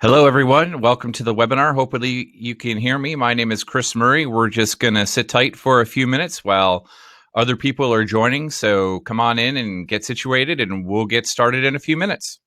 Hello, everyone. Welcome to the webinar. Hopefully you can hear me. My name is Chris Murray. We're just going to sit tight for a few minutes while other people are joining. So come on in and get situated, and we'll get started in a few minutes.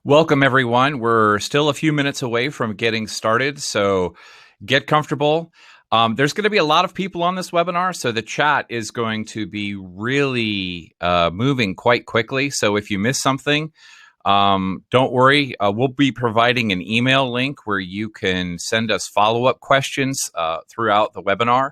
Welcome, everyone. We're still a few minutes away from getting started, so get comfortable. There's going to be a lot of people on this webinar, so the chat is going to be really moving quite quickly. So if you miss something, don't worry. We'll be providing an email link where you can send us follow-up questions throughout the webinar.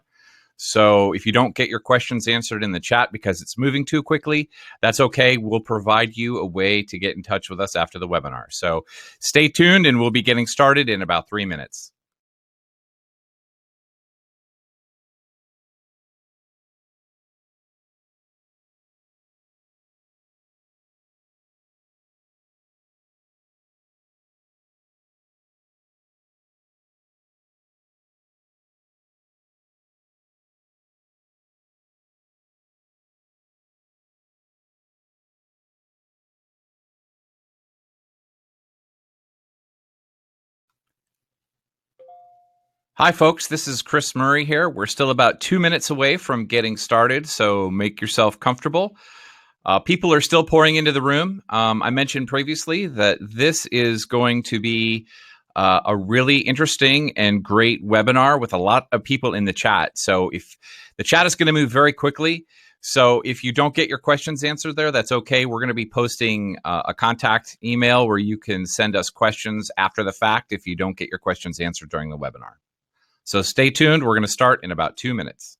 So if you don't get your questions answered in the chat because it's moving too quickly, that's okay. We'll provide you a way to get in touch with us after the webinar. So stay tuned, and we'll be getting started in about 3 minutes. Hi, folks. This is Chris Murray here. We're still about 2 minutes away from getting started, so make yourself comfortable. People are still pouring into the room. I mentioned previously that this is going to be a really interesting and great webinar with a lot of people in the chat. So if the chat is going to move very quickly, so if you don't get your questions answered there, that's okay. We're going to be posting a contact email where you can send us questions after the fact if you don't get your questions answered during the webinar. So stay tuned. We're going to start in about 2 minutes.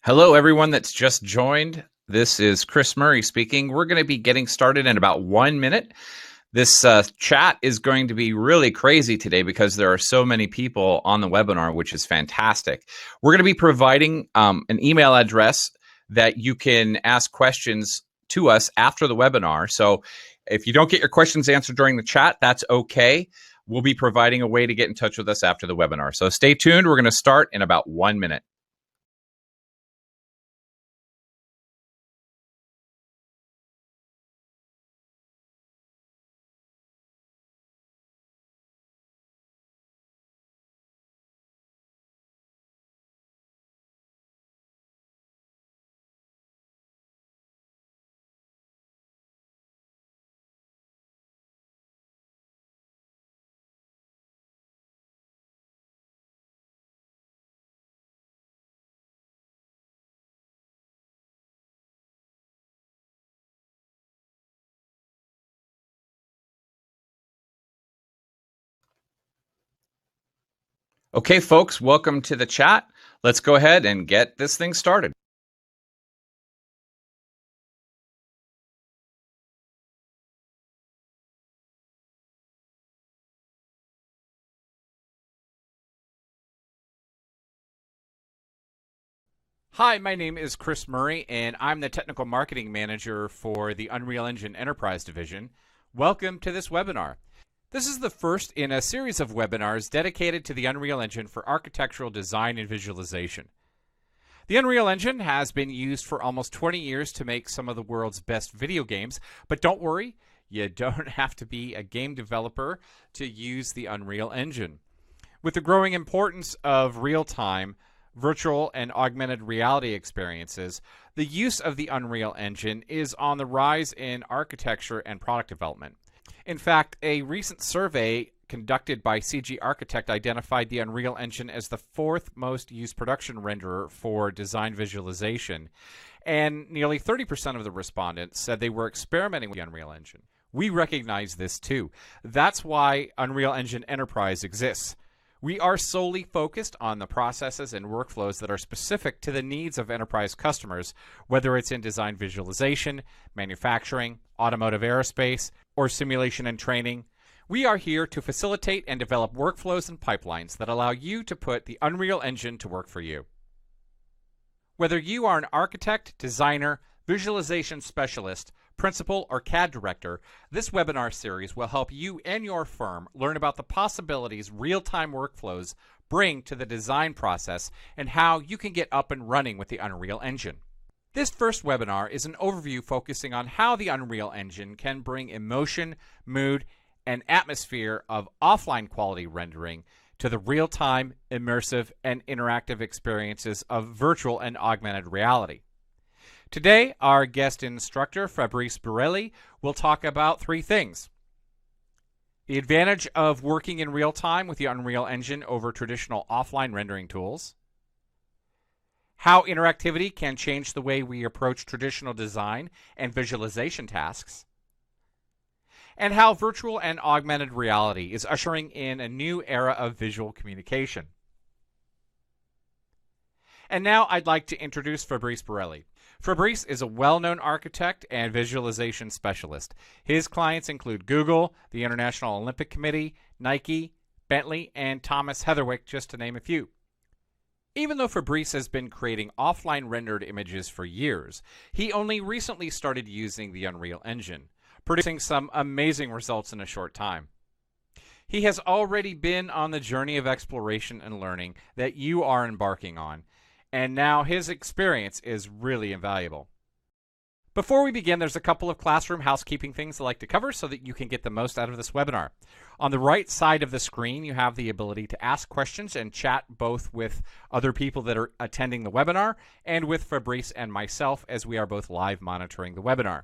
Hello, everyone that's just joined. This is Chris Murray speaking. We're going to be getting started in about 1 minute. This chat is going to be really crazy today because there are so many people on the webinar, which is fantastic. We're going to be providing an email address that you can ask questions to us after the webinar. So if you don't get your questions answered during the chat, that's okay. We'll be providing a way to get in touch with us after the webinar. So stay tuned. We're going to start in about 1 minute. Okay, folks, welcome to the chat. Let's go ahead and get this thing started. Hi, my name is Chris Murray, and I'm the Technical Marketing Manager for the Unreal Engine Enterprise Division. Welcome to this webinar. This is the first in a series of webinars dedicated to the Unreal Engine for architectural design and visualization. The Unreal Engine has been used for almost 20 years to make some of the world's best video games, but don't worry, You don't have to be a game developer to use the Unreal Engine. With the growing importance of real-time, virtual, and augmented reality experiences, the use of the Unreal Engine is on the rise in architecture and product development. In fact, a recent survey conducted by CG Architect identified the Unreal Engine as the fourth most used production renderer for design visualization, and nearly 30% of the respondents said they were experimenting with the Unreal Engine. We recognize this too. That's why Unreal Engine Enterprise exists. We are solely focused on the processes and workflows that are specific to the needs of enterprise customers, whether it's in design visualization, manufacturing, automotive aerospace, or simulation and training. We are here to facilitate and develop workflows and pipelines that allow you to put the Unreal Engine to work for you. Whether you are an architect, designer, visualization specialist, principal, or CAD director, this webinar series will help you and your firm learn about the possibilities real-time workflows bring to the design process and how you can get up and running with the Unreal Engine. This first webinar is an overview focusing on how the Unreal Engine can bring emotion, mood, and atmosphere of offline quality rendering to the real-time, immersive, and interactive experiences of virtual and augmented reality. Today, our guest instructor, Fabrice Borelli, will talk about three things: the advantage of working in real time with the Unreal Engine over traditional offline rendering tools, how interactivity can change the way we approach traditional design and visualization tasks, and how virtual and augmented reality is ushering in a new era of visual communication. And now I'd like to introduce Fabrice Borelli. Fabrice is a well-known architect and visualization specialist. His clients include Google, the International Olympic Committee, Nike, Bentley, and Thomas Heatherwick, just to name a few. Even though Fabrice has been creating offline rendered images for years, he only recently started using the Unreal Engine, producing some amazing results in a short time. He has already been on the journey of exploration and learning that you are embarking on, and now his experience is really invaluable. Before we begin, there's a couple of classroom housekeeping things I'd like to cover so that you can get the most out of this webinar. On the right side of the screen, you have the ability to ask questions and chat both with other people that are attending the webinar and with Fabrice and myself, as we are both live monitoring the webinar.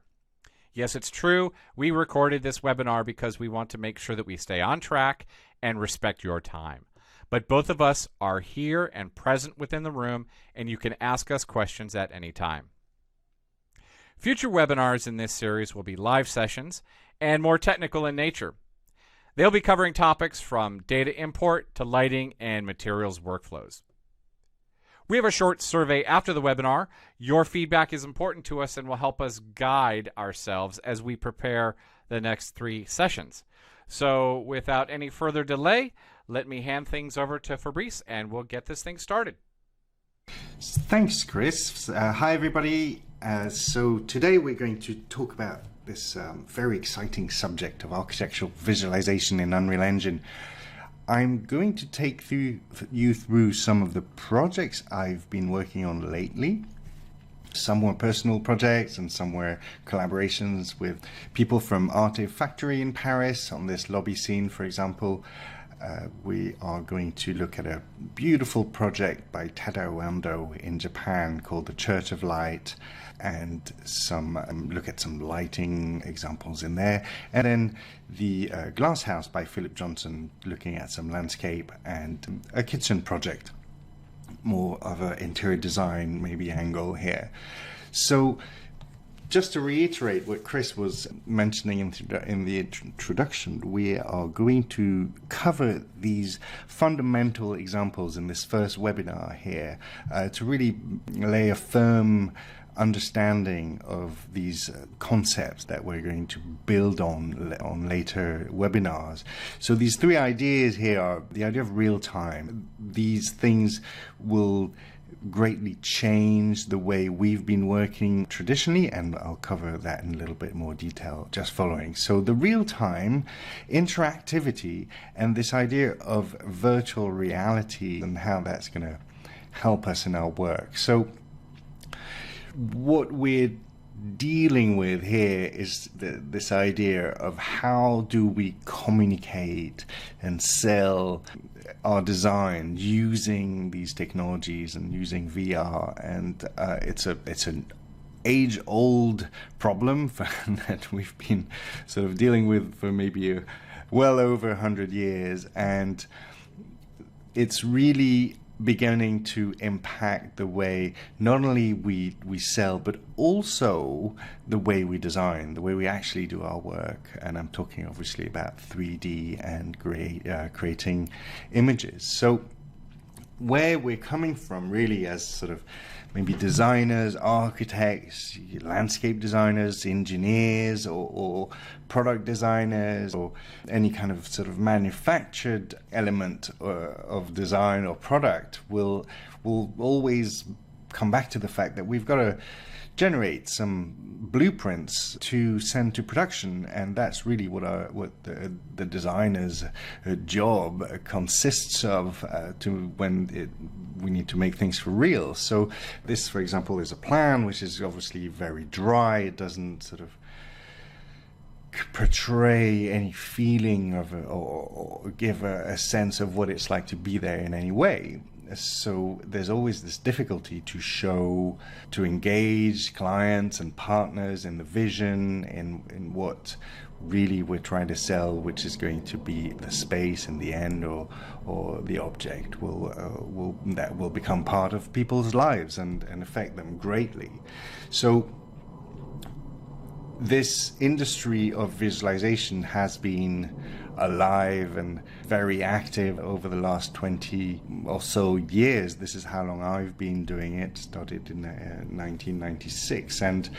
Yes, it's true, we recorded this webinar because we want to make sure that we stay on track and respect your time. But both of us are here and present within the room, and you can ask us questions at any time. Future webinars in this series will be live sessions and more technical in nature. They'll be covering topics from data import to lighting and materials workflows. We have a short survey after the webinar. Your feedback is important to us and will help us guide ourselves as we prepare the next 3 sessions. So without any further delay, let me hand things over to Fabrice and we'll get this thing started. Thanks, Chris. Hi, everybody. So today we're going to talk about this very exciting subject of architectural visualization in Unreal Engine. I'm going to take you through some of the projects I've been working on lately. Some were personal projects and some were collaborations with people from Artefactory in Paris on this lobby scene, for example. We are going to look at a beautiful project by Tadao Ando in Japan called the Church of Light, and look at some lighting examples in there. And then the Glass House by Philip Johnson, looking at some landscape, and a kitchen project, more of an interior design maybe angle here. So just to reiterate what Chris was mentioning in the introduction, we are going to cover these fundamental examples in this first webinar here to really lay a firm understanding of these concepts that we're going to build on later webinars. So these 3 ideas here are the idea of real time. These things will greatly change the way we've been working traditionally, and I'll cover that in a little bit more detail just following. So the real-time interactivity and this idea of virtual reality and how that's going to help us in our work. So what we're dealing with here is this idea of how do we communicate and sell our design using these technologies and using VR, and it's an age-old problem that we've been sort of dealing with for maybe well over 100 years, and it's really beginning to impact the way not only we sell, but also the way we design, the way we actually do our work. And I'm talking obviously about 3D and creating images. So where we're coming from really as sort of maybe designers, architects, landscape designers, engineers, or product designers, or any kind of sort of manufactured element of design or product will always come back to the fact that we've got to generate some blueprints to send to production, and that's really what the designer's job consists of we need to make things for real. So this, for example, is a plan which is obviously very dry. It doesn't sort of portray any feeling of or give a sense of what it's like to be there in any way. So there's always this difficulty to engage clients and partners in the vision, in what really we're trying to sell, which is going to be the space in the end, or the object that will become part of people's lives and affect them greatly. So this industry of visualization has been alive and very active over the last 20 or so years. This is how long I've been doing it. Started in 1996, and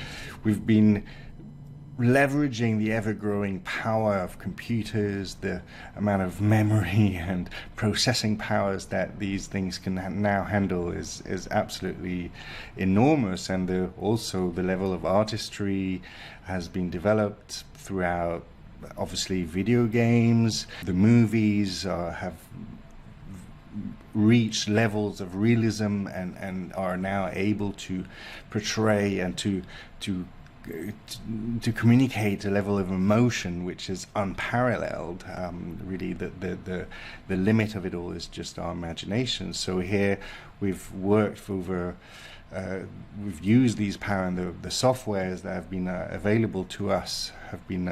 we've been leveraging the ever-growing power of computers, the amount of memory and processing powers that these things can now handle is absolutely enormous, and also the level of artistry has been developed throughout. Obviously, video games, the movies have reached levels of realism and are now able to portray and to communicate a level of emotion which is unparalleled. Really, the limit of it all is just our imagination. So here we've worked over. We've used these power, and the softwares that have been available to us have been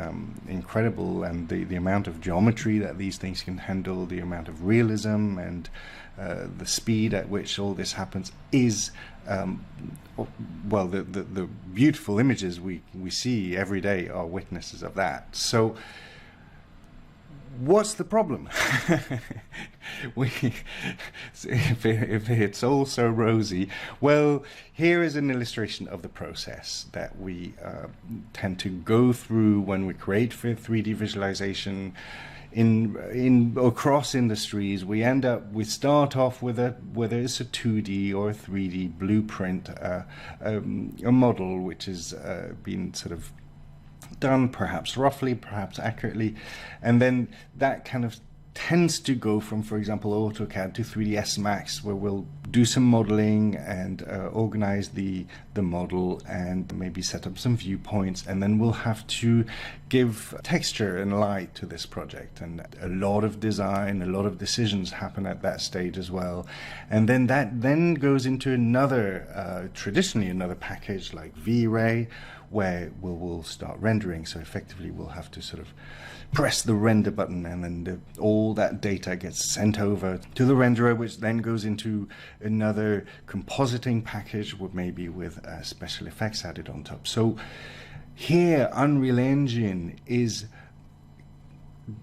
incredible, and the amount of geometry that these things can handle, the amount of realism, and the speed at which all this happens is the beautiful images we see every day are witnesses of that. So what's the problem? If it's all so rosy, well, here is an illustration of the process that we tend to go through when we create 3D visualization. In across industries, we start off with whether it's a 2D or a 3D blueprint, a model which is been sort of done, perhaps roughly, perhaps accurately, and then that kind of tends to go from, for example, AutoCAD to 3ds Max, where we'll do some modeling and organize the model and maybe set up some viewpoints, and then we'll have to give texture and light to this project, and a lot of design, a lot of decisions happen at that stage as well. And then that then goes into another traditionally another package like V-Ray, where we'll start rendering. So effectively we'll have to sort of press the render button, and then all that data gets sent over to the renderer, which then goes into another compositing package with special effects added on top. So here Unreal Engine is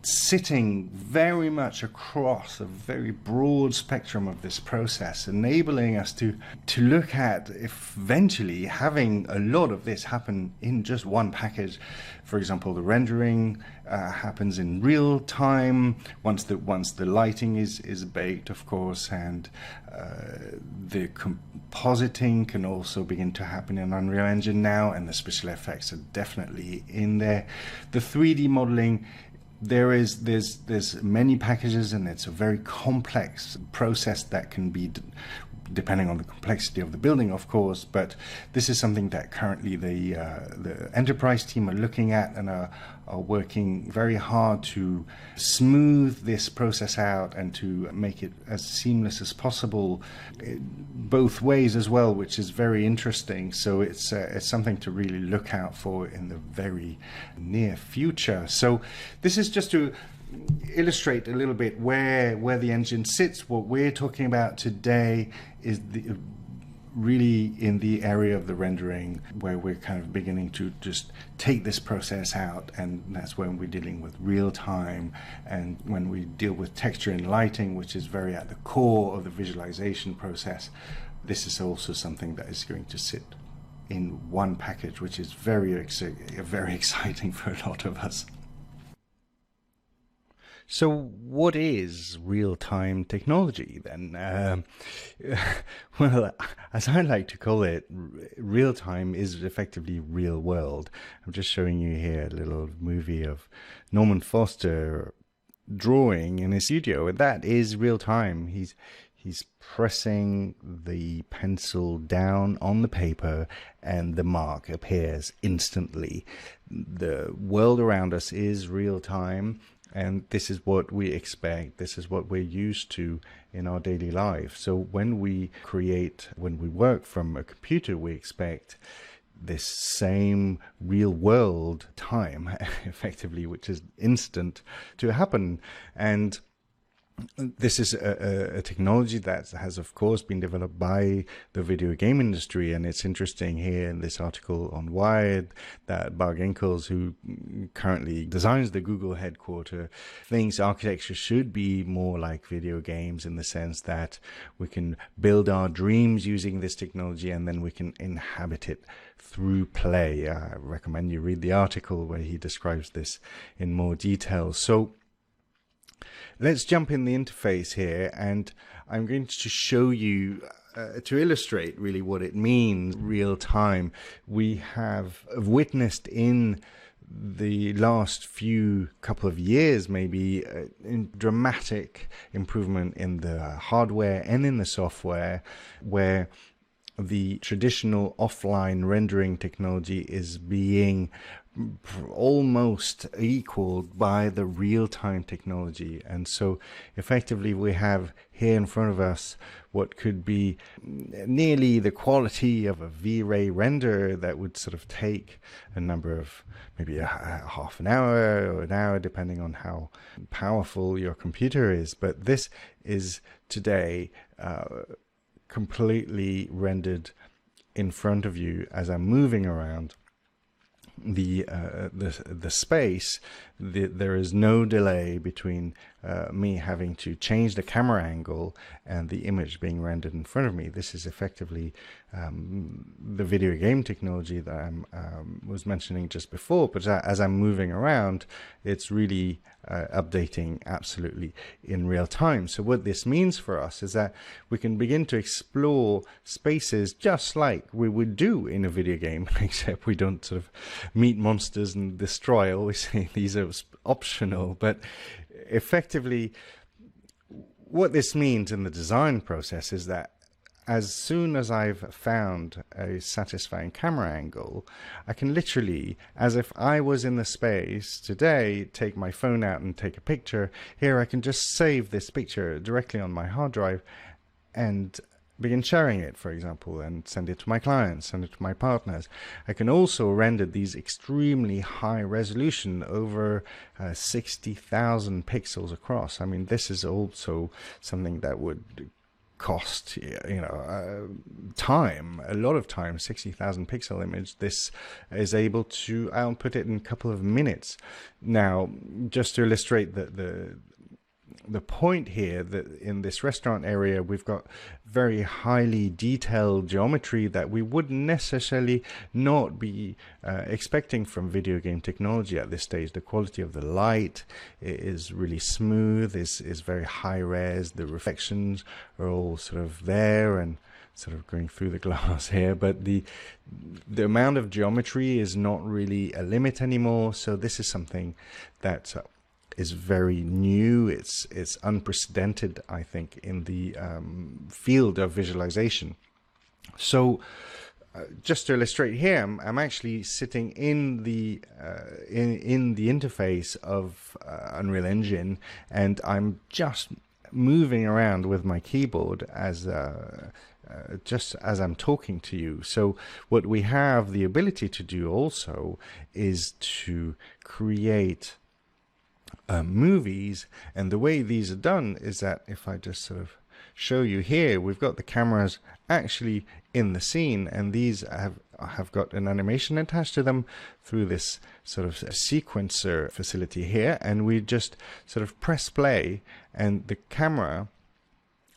sitting very much across a very broad spectrum of this process, enabling us to look at eventually having a lot of this happen in just one package. For example, the rendering happens in real time once the lighting is baked, of course, and the compositing can also begin to happen in Unreal Engine now, and the special effects are definitely in there. The 3D modeling, there's many packages, and it's a very complex process that can be depending on the complexity of the building, of course. But this is something that currently the enterprise team are looking at and are working very hard to smooth this process out and to make it as seamless as possible, both ways as well, which is very interesting. So it's something to really look out for in the very near future. So this is just to illustrate a little bit where the engine sits. What we're talking about today is really in the area of the rendering, where we're kind of beginning to just take this process out, and that's when we're dealing with real time, and when we deal with texture and lighting, which is very at the core of the visualization process. This is also something that is going to sit in one package, which is very exciting for a lot of us. So what is real-time technology then? Well, as I like to call it, real-time is effectively real world. I'm just showing you here a little movie of Norman Foster drawing in his studio, and that is real-time. He's pressing the pencil down on the paper and the mark appears instantly. The world around us is real-time. And this is what we expect. This is what we're used to in our daily life. So when we work from a computer, we expect this same real world time, effectively, which is instant, to happen. And this is a technology that has, of course, been developed by the video game industry. And it's interesting here in this article on Wired that Bart Ginkels, who currently designs the Google headquarters, thinks architecture should be more like video games, in the sense that we can build our dreams using this technology and then we can inhabit it through play. I recommend you read the article where he describes this in more detail. So let's jump in the interface here, and I'm going to show you, to illustrate really what it means, real time. We have witnessed in the last couple of years, maybe, a dramatic improvement in the hardware and in the software, where the traditional offline rendering technology is being almost equaled by the real-time technology. And so effectively we have here in front of us what could be nearly the quality of a V-Ray render that would sort of take a number of, maybe a half an hour or an hour, depending on how powerful your computer is. But this is today completely rendered in front of you as I'm moving around the space. There is no delay between me having to change the camera angle and the image being rendered in front of me. This is effectively the video game technology that I was mentioning just before, but as I'm moving around, it's really updating absolutely in real time. So what this means for us is that we can begin to explore spaces just like we would do in a video game, except we don't sort of meet monsters and destroy. I always say these are optional, but effectively what this means in the design process is that as soon as I've found a satisfying camera angle, I can literally, as if I was in the space today, take my phone out and take a picture. Here I can just save this picture directly on my hard drive and begin sharing it, for example, and send it to my clients, send it to my partners. I can also render these extremely high resolution, over 60,000 pixels across. I mean, this is also something that would cost time, a lot of time. 60,000 pixel image, this is able to output it in a couple of minutes. Now, just to illustrate the point here, that in this restaurant area we've got very highly detailed geometry that we wouldn't necessarily not be expecting from video game technology at this stage. The quality of the light is really smooth, is very high res, the reflections are all sort of there and sort of going through the glass here, but the amount of geometry is not really a limit anymore. So this is something that is very new. It's unprecedented, I think, in the field of visualization. So just to illustrate here, I'm actually sitting in the interface of Unreal Engine, and I'm just moving around with my keyboard as just as I'm talking to you. So what we have the ability to do also is to create movies, and the way these are done is that if I just sort of show you here, we've got the cameras actually in the scene, and these have got an animation attached to them through this sort of sequencer facility here, and we just sort of press play, and the camera,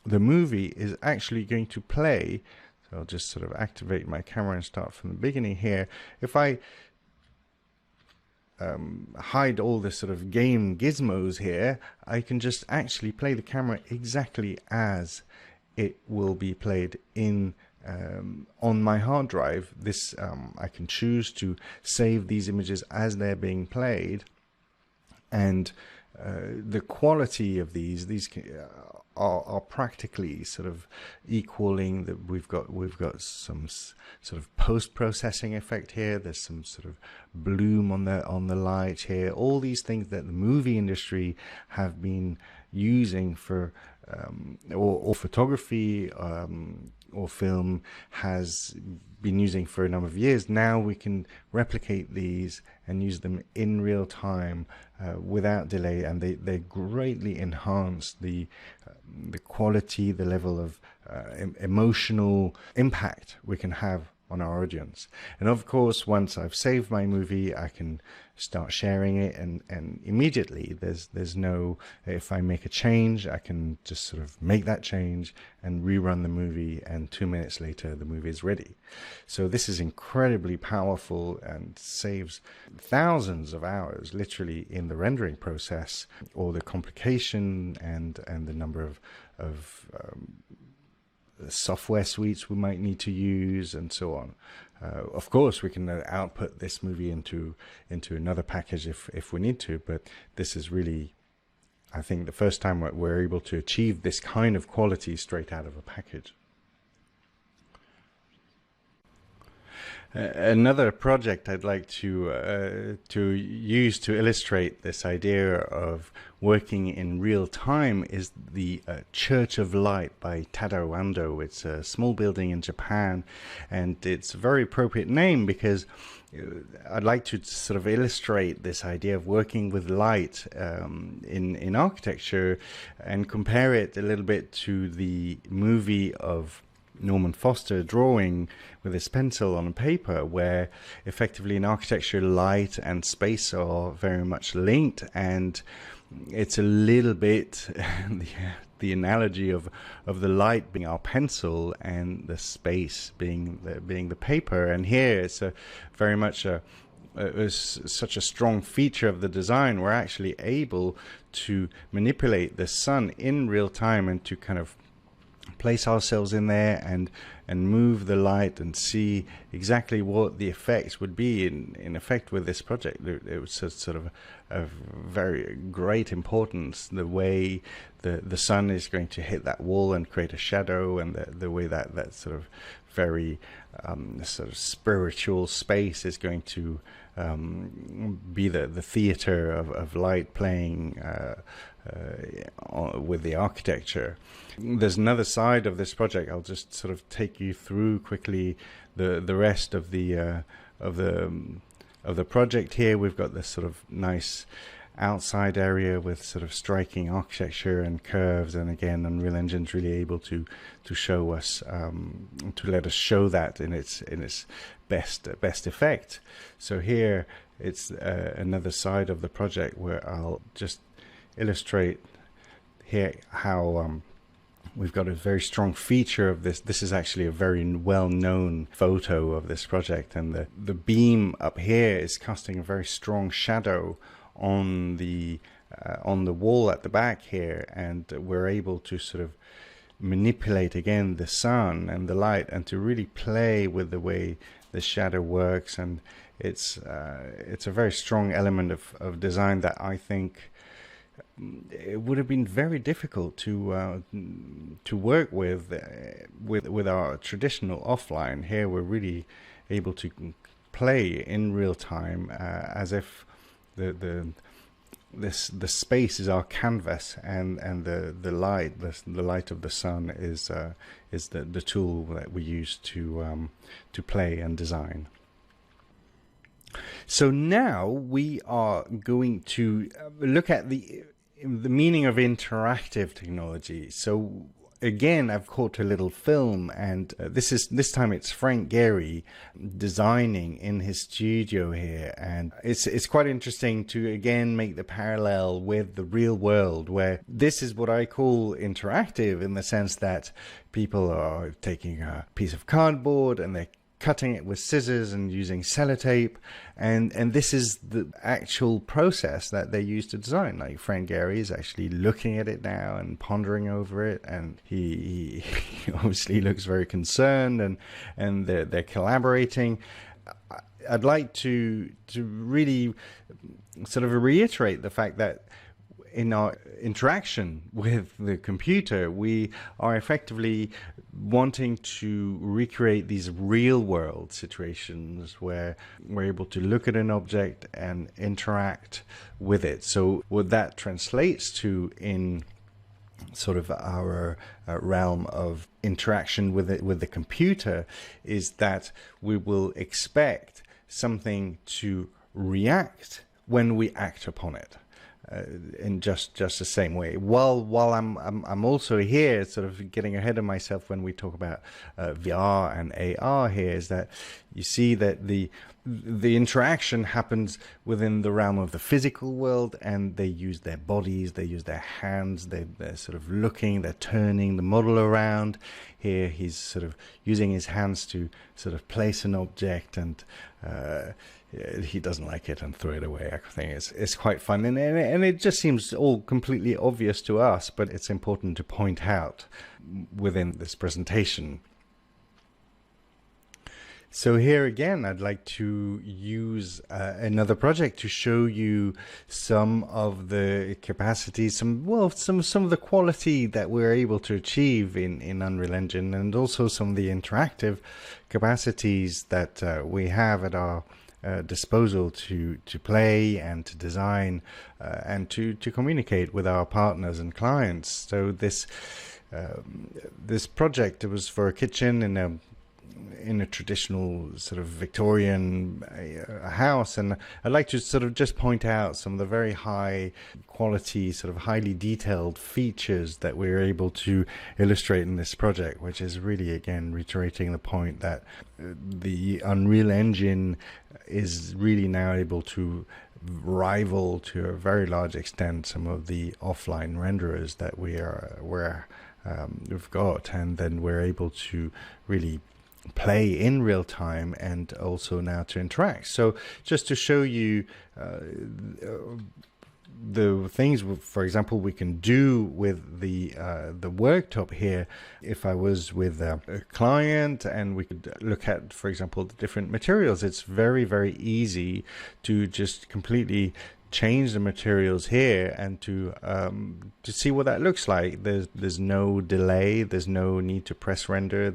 the movie is actually going to play. So I'll just sort of activate my camera and start from the beginning here. If I hide all this sort of game gizmos here, I can just actually play the camera exactly as it will be played in on my hard drive. This I can choose to save these images as they're being played, and the quality of these are practically sort of equaling that. We've got some sort of post-processing effect here. There's some sort of bloom on the light here. All these things that the movie industry have been using for or photography or film has been using for a number of years. Now we can replicate these and use them in real time without delay, and they greatly enhance the quality, the level of emotional impact we can have on our audience. And of course, once I've saved my movie, I can start sharing it, and immediately there's no, if I make a change, I can just sort of make that change and rerun the movie, and 2 minutes later the movie is ready. So this is incredibly powerful and saves thousands of hours literally in the rendering process, or the complication and the number of software suites we might need to use, and so on. Of course, we can output this movie into another package if we need to, but this is really, I think, the first time we're able to achieve this kind of quality straight out of a package. Another project I'd like to use to illustrate this idea of working in real time is the Church of Light by Tadao Ando. It's a small building in Japan, and it's a very appropriate name because I'd like to sort of illustrate this idea of working with light in architecture, and compare it a little bit to the movie of Norman Foster drawing with his pencil on paper, where effectively in architecture light and space are very much linked, and it's a little bit the analogy of the light being our pencil and the space being the paper. And here it's very much such a strong feature of the design. We're actually able to manipulate the sun in real time and to kind of place ourselves in there and move the light and see exactly what the effects would be in effect with this project. It was sort of a very great importance, the way the sun is going to hit that wall and create a shadow, and the way that sort of very sort of spiritual space is going to be the theater of light playing with the architecture. There's another side of this project. I'll just sort of take you through quickly the rest of the project. Here we've got this sort of nice outside area with sort of striking architecture and curves, and again Unreal Engine's really able to show us to let us show that in its best effect. So here it's another side of the project where I'll just illustrate here how we've got a very strong feature of this. This is actually a very well-known photo of this project, and the beam up here is casting a very strong shadow on the wall at the back here, and we're able to sort of manipulate again the sun and the light, and to really play with the way the shadow works. And it's a very strong element of design that I think it would have been very difficult to work with our traditional offline. Here we're really able to play in real time, as if the space is our canvas, and the light of the sun is the tool that we use to play and design. So now we are going to look at the meaning of interactive technology. So again, I've caught a little film, and this time it's Frank Gehry designing in his studio here, and it's quite interesting to again make the parallel with the real world, where this is what I call interactive, in the sense that people are taking a piece of cardboard and they're cutting it with scissors and using sellotape, and this is the actual process that they use to design. Like Frank Gehry is actually looking at it now and pondering over it, and he obviously looks very concerned, and they're collaborating. I'd like to really sort of reiterate the fact that in our interaction with the computer, we are effectively wanting to recreate these real world situations where we're able to look at an object and interact with it. So what that translates to in sort of our realm of interaction with it, with the computer, is that we will expect something to react when we act upon it. In just the same way. While I'm also here sort of getting ahead of myself when we talk about VR and AR here, is that you see that the interaction happens within the realm of the physical world, and they use their bodies, they use their hands, they're sort of looking, they're turning the model around. Here he's sort of using his hands to sort of place an object, and he doesn't like it and throw it away. I think it's quite fun, and it just seems all completely obvious to us, but it's important to point out within this presentation. So here again, I'd like to use another project to show you some of the capacities, some of the quality that we're able to achieve in Unreal Engine, and also some of the interactive capacities that we have at our disposal to play and to design and to communicate with our partners and clients. So this project, it was for a kitchen in a traditional sort of Victorian house, and I'd like to sort of just point out some of the very high quality, sort of highly detailed features that we're able to illustrate in this project, which is really again reiterating the point that the Unreal Engine is really now able to rival to a very large extent some of the offline renderers that we've got, and then we're able to really play in real time and also now to interact. So just to show you the things, for example, we can do with the worktop here. If I was with a client and we could look at, for example, the different materials, it's very, very easy to just completely change the materials here and to see what that looks like. There's no delay, there's no need to press render,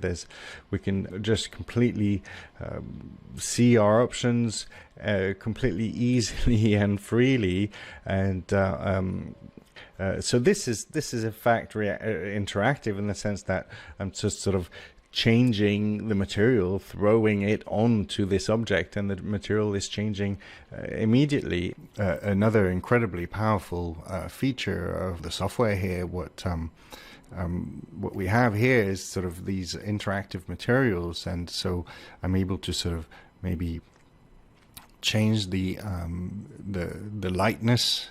we can just completely see our options completely easily and freely, and so this is in fact interactive in the sense that I'm just sort of changing the material, throwing it onto this object, and the material is changing immediately. Another incredibly powerful feature of the software here, what we have here is sort of these interactive materials, and so I'm able to sort of maybe change the lightness,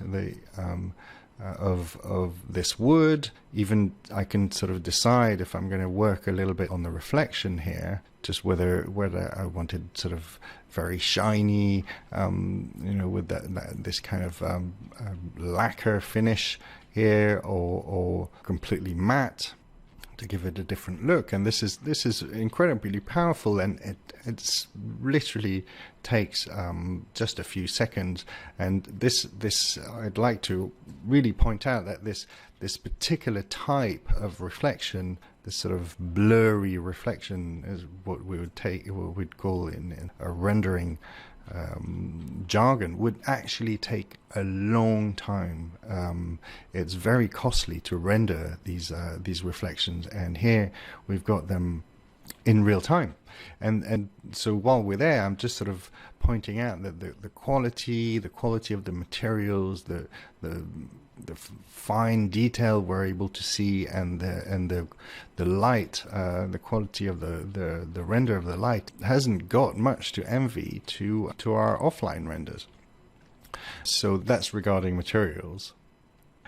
of this wood. Even I can sort of decide if I'm going to work a little bit on the reflection here, just whether I wanted sort of very shiny, with this kind of lacquer finish here, or completely matte. to give it a different look. And this is incredibly powerful, and it's literally takes just a few seconds. And this I'd like to really point out that this particular type of reflection, this sort of blurry reflection, is what we'd call in a rendering jargon, would actually take a long time. It's very costly to render these reflections, and here we've got them in real time. And so while we're there, I'm just sort of pointing out that the quality of the materials, the fine detail we're able to see, and the light, the quality of the render of the light hasn't got much to envy to our offline renders. So that's regarding materials.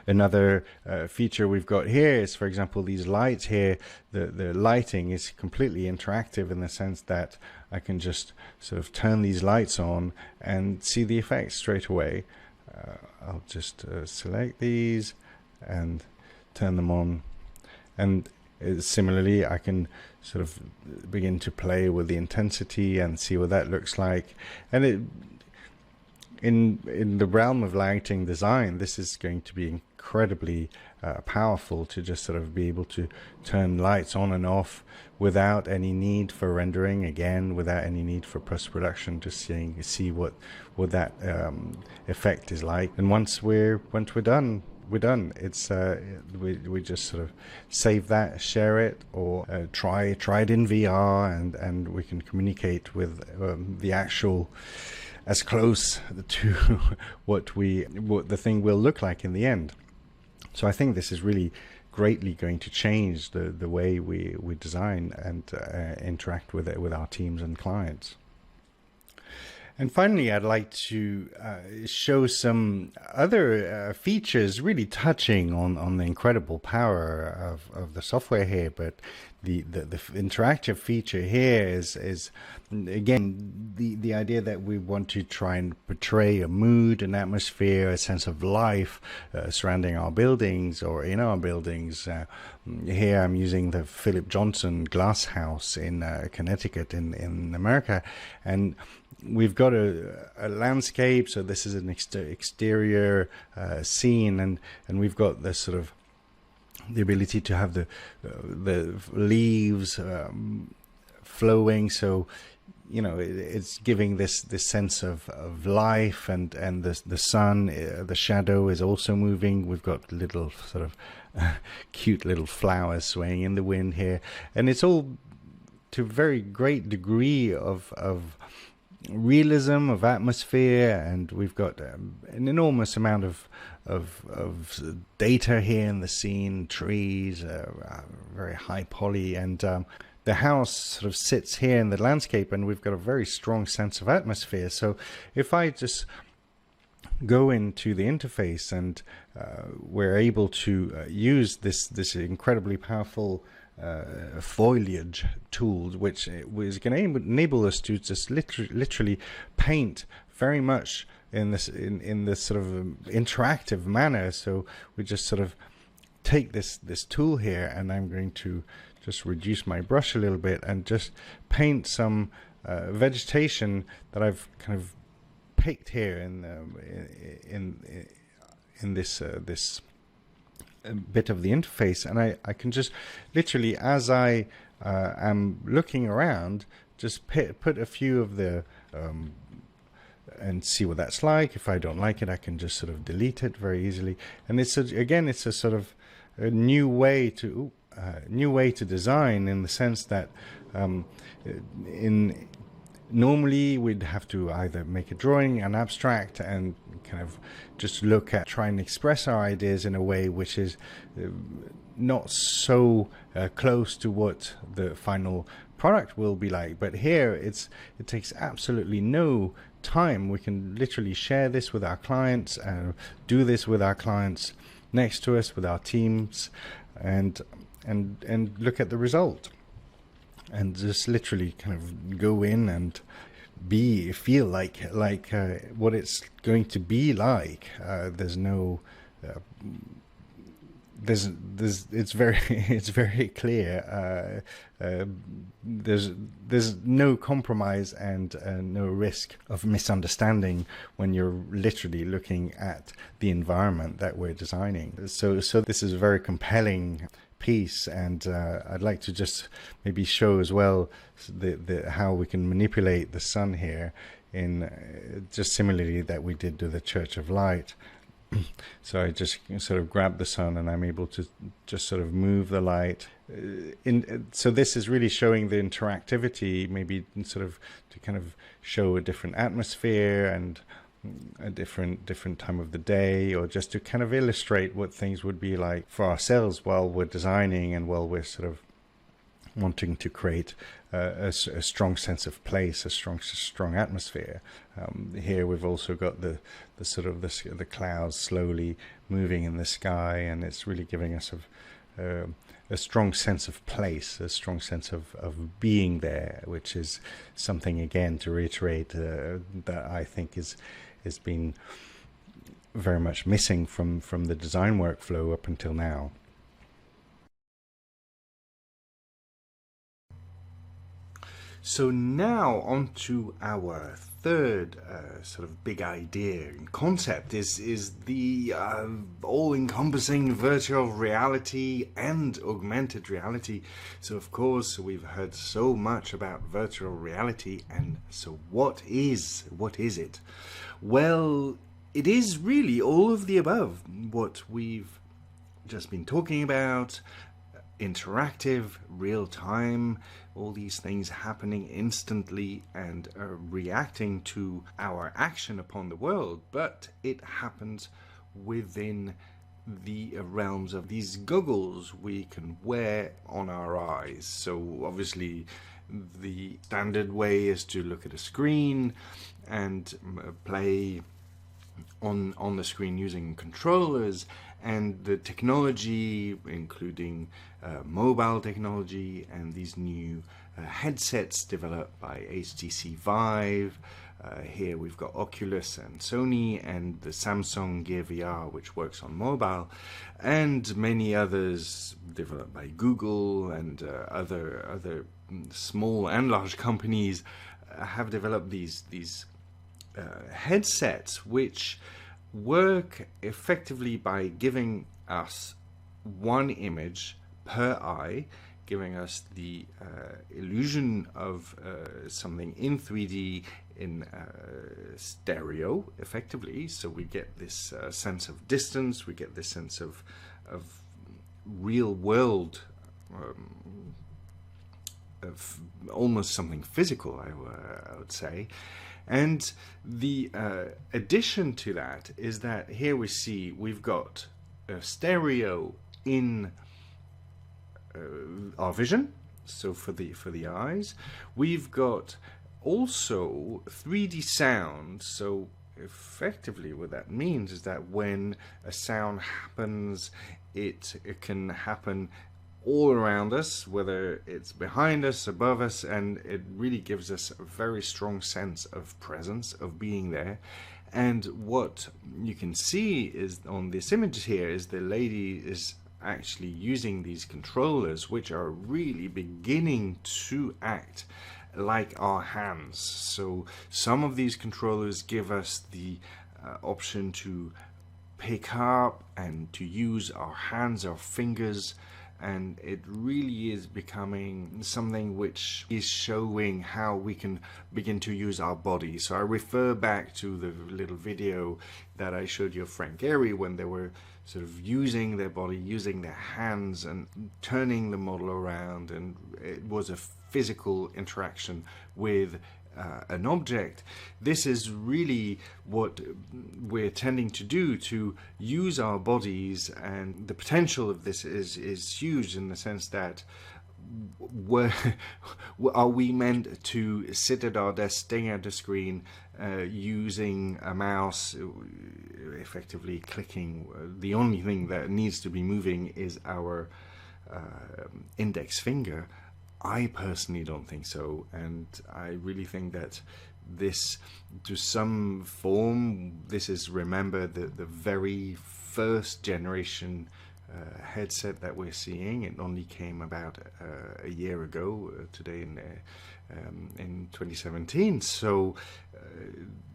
Another feature we've got here is, for example, these lights here. The lighting is completely interactive in the sense that I can just sort of turn these lights on and see the effects straight away. I'll just select these and turn them on, and similarly I can sort of begin to play with the intensity and see what that looks like. And in the realm of lighting design, this is going to be incredibly powerful, to just sort of be able to turn lights on and off without any need for rendering, again without any need for post-production, just see what that effect is like. And once we're done, we're done. It's we just sort of save that, share it, or try it in VR, and we can communicate with the actual, as close to what the thing will look like in the end. So I think this is really greatly going to change the way we design and interact with our teams and clients. And finally, I'd like to show some other features really touching on the incredible power of the software here. But the interactive feature here is again the idea that we want to try and portray a mood, an atmosphere, a sense of life surrounding our buildings or in our buildings. Here I'm using the Philip Johnson Glass House in Connecticut in America, and we've got a landscape. So this is an exterior scene, and we've got this sort of the ability to have the leaves flowing. So it's giving this sense of life, and the sun, the shadow is also moving. We've got little sort of cute little flowers swaying in the wind here, and it's all to a very great degree of realism, of atmosphere, and we've got an enormous amount of data here in the scene, trees, very high poly, and the house sort of sits here in the landscape, and we've got a very strong sense of atmosphere. So if I just go into the interface, and we're able to use this incredibly powerful foliage tool, which is going to enable us to just literally paint very much in this sort of interactive manner. So we just sort of take this tool here, and I'm going to just reduce my brush a little bit and just paint some vegetation that I've kind of picked here in this bit of the interface. And I can just literally, as I am looking around, just put a few of the and see what that's like. If I don't like it, I can just sort of delete it very easily. And it's a sort of a new way to design, in the sense that normally we'd have to either make a drawing, an abstract, and kind of just try and express our ideas in a way which is not so close to what the final product will be like. But here it takes absolutely no time. We can literally share this with our clients, do this with our clients next to us, with our teams, and look at the result, and just literally kind of go in and feel like what it's going to be like. There's no it's very it's very clear. There's no compromise and no risk of misunderstanding when you're literally looking at the environment that we're designing. So this is a very compelling piece, and I'd like to just maybe show as well how we can manipulate the sun here in just similarly that we did to the Church of Light. So I just sort of grab the sun and I'm able to just sort of move the light. So this is really showing the interactivity, maybe sort of to kind of show a different atmosphere and a different time of the day, or just to kind of illustrate what things would be like for ourselves while we're designing and while we're sort of wanting to create a strong sense of place, a strong atmosphere. Here we've also got the sort of the clouds slowly moving in the sky, and it's really giving us a strong sense of place, a strong sense of being there, which is something, again, to reiterate, that I think has been very much missing from the design workflow up until now. So now on to our third sort of big idea and concept is the all-encompassing virtual reality and augmented reality. So of course we've heard so much about virtual reality, and so what is it? Well, it is really all of the above, what we've just been talking about. Interactive, real-time, all these things happening instantly and reacting to our action upon the world, but it happens within the realms of these goggles we can wear on our eyes. So obviously the standard way is to look at a screen and play on the screen using controllers, and the technology, including mobile technology and these new headsets developed by HTC Vive. Here we've got Oculus and Sony, and the Samsung Gear VR, which works on mobile, and many others developed by Google and other small and large companies have developed these headsets which work effectively by giving us one image per eye, giving us the illusion of something in 3D in stereo effectively. So we get this sense of distance, we get this sense of real world, of almost something physical, I would say. And the addition to that is that here we've got stereo in our vision, so for the eyes. We've got also 3D sound. So effectively what that means is that when a sound happens, it can happen all around us, whether it's behind us, above us, and it really gives us a very strong sense of presence, of being there. And what you can see is on this image here is the lady is actually using these controllers, which are really beginning to act like our hands. So some of these controllers give us the option to pick up and to use our hands, our fingers, and it really is becoming something which is showing how we can begin to use our body. So I refer back to the little video that I showed you of Frank Gehry when they were sort of using their body, using their hands and turning the model around, and it was a physical interaction with an object. This is really what we're tending to do, to use our bodies, and the potential of this is huge in the sense that are we meant to sit at our desk, staring at the screen, using a mouse, effectively clicking? The only thing that needs to be moving is our index finger. I personally don't think so, and I really think that this, to some form, this is, remember, the very first generation headset that we're seeing. It only came about a year ago, today in 2017. So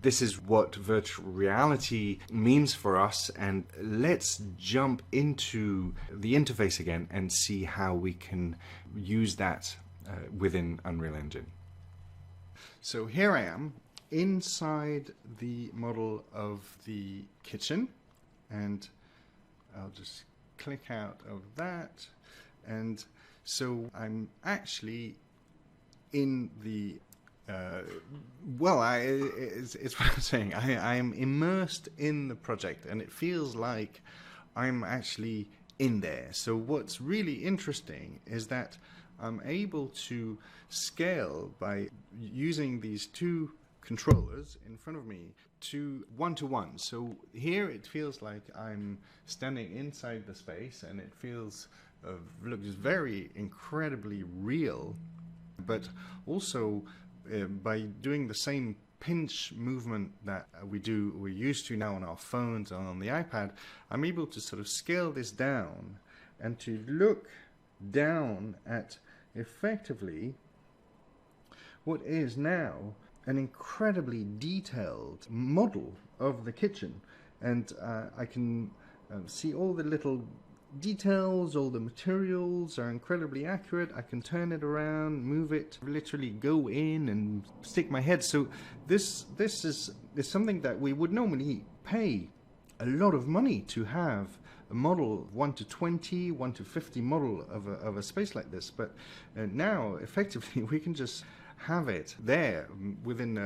this is what virtual reality means for us, and let's jump into the interface again and see how we can use that within Unreal Engine. So here I am inside the model of the kitchen, and I'll just click out of that, and so I'm actually in the it's what I'm saying. I am immersed in the project, and it feels like I'm actually in there. So what's really interesting is that I'm able to scale by using these two controllers in front of me to one. So here it feels like I'm standing inside the space, and it looks very incredibly real. But also by doing the same pinch movement that we're used to now on our phones and on the iPad, I'm able to sort of scale this down and to look down at effectively what is now an incredibly detailed model of the kitchen. And I can see all the little details, all the materials are incredibly accurate. I can turn it around, move it, literally go in and stick my head. So this is something that we would normally pay a lot of money to have a model 1 to 20, 1 to 50 model of a space like this. But now effectively we can just have it there within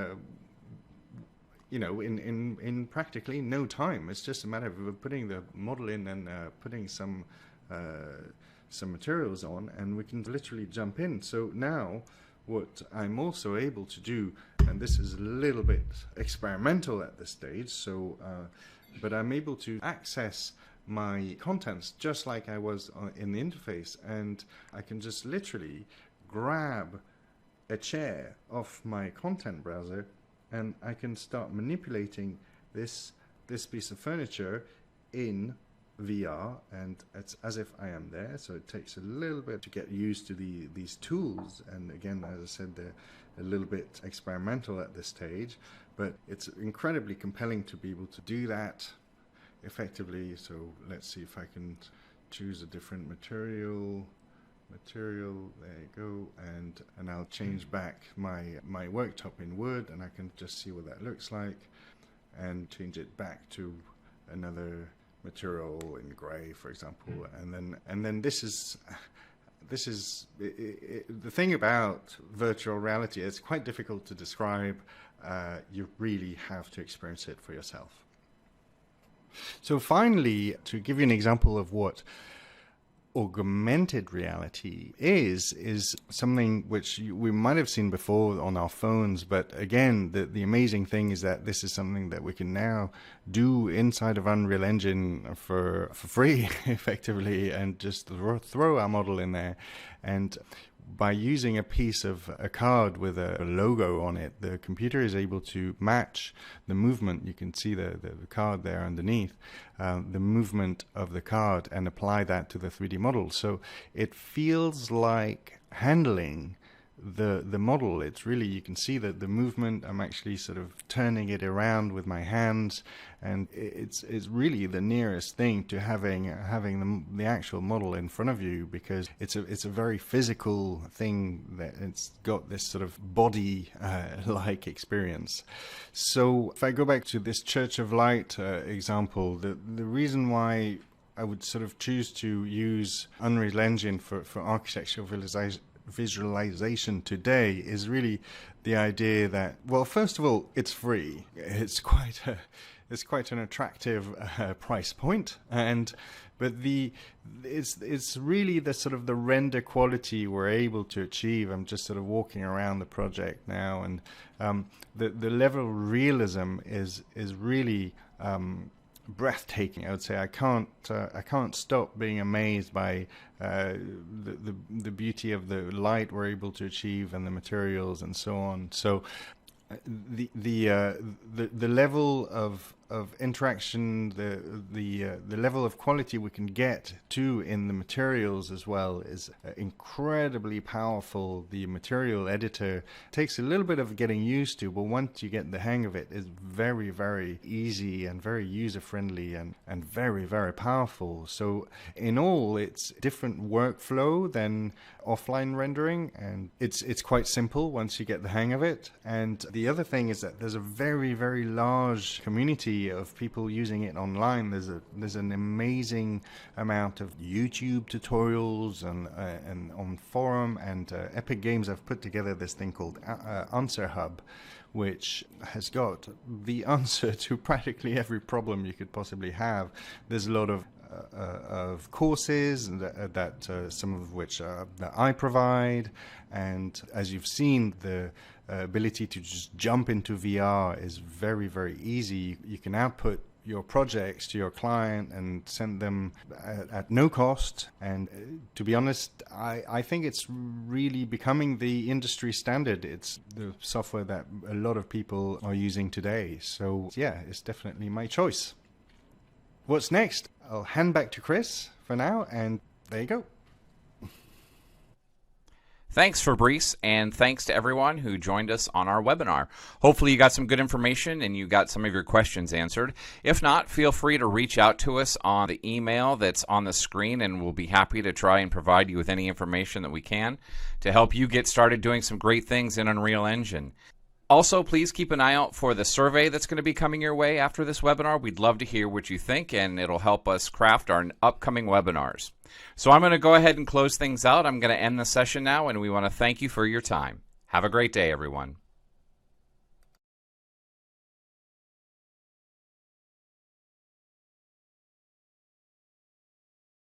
in practically no time. It's just a matter of putting the model in and putting some materials on, and we can literally jump in. So now what I'm also able to do, and this is a little bit experimental at this stage, so but I'm able to access my contents just like I was in the interface, and I can just literally grab a chair off my content browser, and I can start manipulating this piece of furniture in VR, and it's as if I am there. So it takes a little bit to get used to these tools, and again, as I said, they're a little bit experimental at this stage, but it's incredibly compelling to be able to do that effectively. So let's see if I can choose a different material, there you go, and I'll change back my worktop in wood, and I can just see what that looks like, and change it back to another material in gray, for example, and then this is the thing about virtual reality. It's quite difficult to describe. You really have to experience it for yourself. So finally, to give you an example of what augmented reality is something which we might have seen before on our phones, but again, the amazing thing is that this is something that we can now do inside of Unreal Engine for free, effectively, and just throw our model in there. And by using a piece of a card with a logo on it, the computer is able to match the movement. You can see the card there underneath, the movement of the card, and apply that to the 3D model. So it feels like handling the model. It's really, you can see that the movement, I'm actually sort of turning it around with my hands, and it's really the nearest thing to having the actual model in front of you, because it's a very physical thing, that it's got this sort of body like experience. So if I go back to this Church of Light example, the reason why I would sort of choose to use Unreal Engine for architectural visualization today is really the idea that, well, first of all, it's free. It's quite an attractive price point, but it's really the sort of the render quality we're able to achieve. I'm just sort of walking around the project now, and the level of realism is really breathtaking. I would say I can't stop being amazed by the beauty of the light we're able to achieve, and the materials and so on. So the level of of interaction, the level of quality we can get to in the materials as well is incredibly powerful. The material editor takes a little bit of getting used to, but once you get the hang of it, it's very, very easy and very user-friendly and very, very powerful. So in all, it's different workflow than offline rendering, and it's quite simple once you get the hang of it. And the other thing is that there's a very, very large community of people using it online. There's an amazing amount of YouTube tutorials and on forum, and Epic Games have put together this thing called Answer Hub, which has got the answer to practically every problem you could possibly have. There's a lot of courses that some of which that I provide, and as you've seen, the ability to just jump into VR is very, very easy. You can output your projects to your client and send them at no cost, and to be honest, I think it's really becoming the industry standard. It's the software that a lot of people are using today, so yeah, it's definitely my choice. What's next? I'll hand back to Chris for now, and there you go. Thanks, Fabrice, and thanks to everyone who joined us on our webinar. Hopefully you got some good information and you got some of your questions answered. If not, feel free to reach out to us on the email that's on the screen, and we'll be happy to try and provide you with any information that we can to help you get started doing some great things in Unreal Engine. Also, please keep an eye out for the survey that's going to be coming your way after this webinar. We'd love to hear what you think, and it'll help us craft our upcoming webinars. So I'm going to go ahead and close things out. I'm going to end the session now, and we want to thank you for your time. Have a great day, everyone.